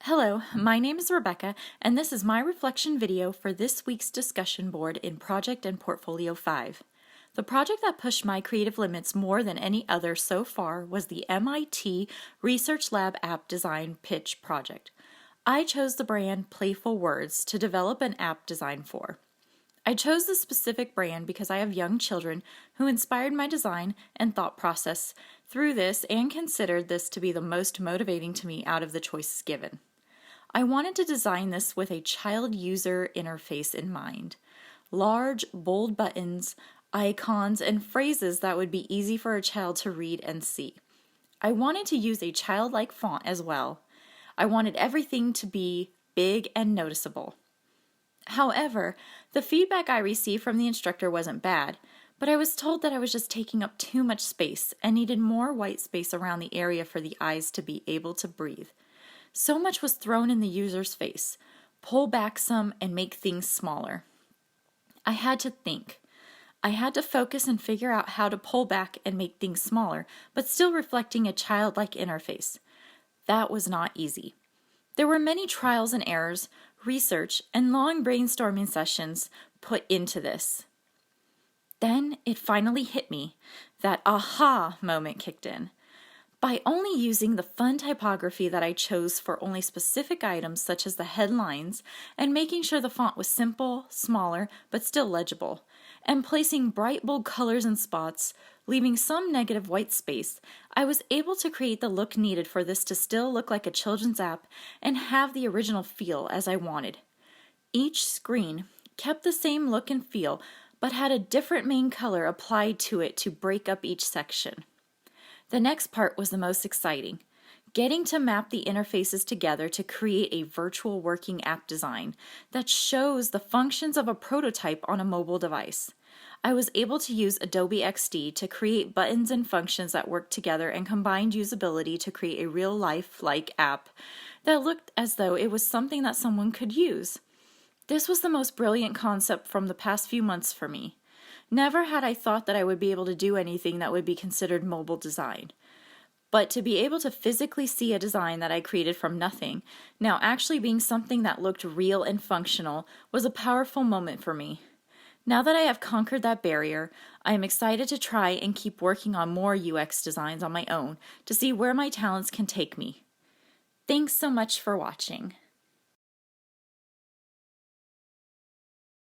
Hello, my name is Rebecca, and this is my reflection video for this week's discussion board in Project and Portfolio 5. The project that pushed my creative limits more than any other so far was the MIT Research Lab App Design Pitch Project. I chose the brand Playful Words to develop an app design for. I chose this specific brand because I have young children who inspired my design and thought process through this and considered this to be the most motivating to me out of the choices given. I wanted to design this with a child user interface in mind. Large, bold buttons, icons, and phrases that would be easy for a child to read and see. I wanted to use a childlike font as well. I wanted everything to be big and noticeable. However, the feedback I received from the instructor wasn't bad, but I was told that I was just taking up too much space and needed more white space around the area for the eyes to be able to breathe. So much was thrown in the user's face. Pull back some and make things smaller. I had to think. I had to focus and figure out how to pull back and make things smaller, but still reflecting a childlike interface. That was not easy. There were many trials and errors, research, and long brainstorming sessions put into this. Then it finally hit me. That aha moment kicked in. By only using the fun typography that I chose for only specific items such as the headlines, and making sure the font was simple, smaller, but still legible, and placing bright bold colors and spots, leaving some negative white space, I was able to create the look needed for this to still look like a children's app and have the original feel as I wanted. Each screen kept the same look and feel, but had a different main color applied to it to break up each section. The next part was the most exciting, getting to map the interfaces together to create a virtual working app design that shows the functions of a prototype on a mobile device. I was able to use Adobe XD to create buttons and functions that worked together and combined usability to create a real-life-like app that looked as though it was something that someone could use. This was the most brilliant concept from the past few months for me. Never had I thought that I would be able to do anything that would be considered mobile design. But to be able to physically see a design that I created from nothing, now actually being something that looked real and functional, was a powerful moment for me. Now that I have conquered that barrier, I am excited to try and keep working on more UX designs on my own to see where my talents can take me. Thanks so much for watching.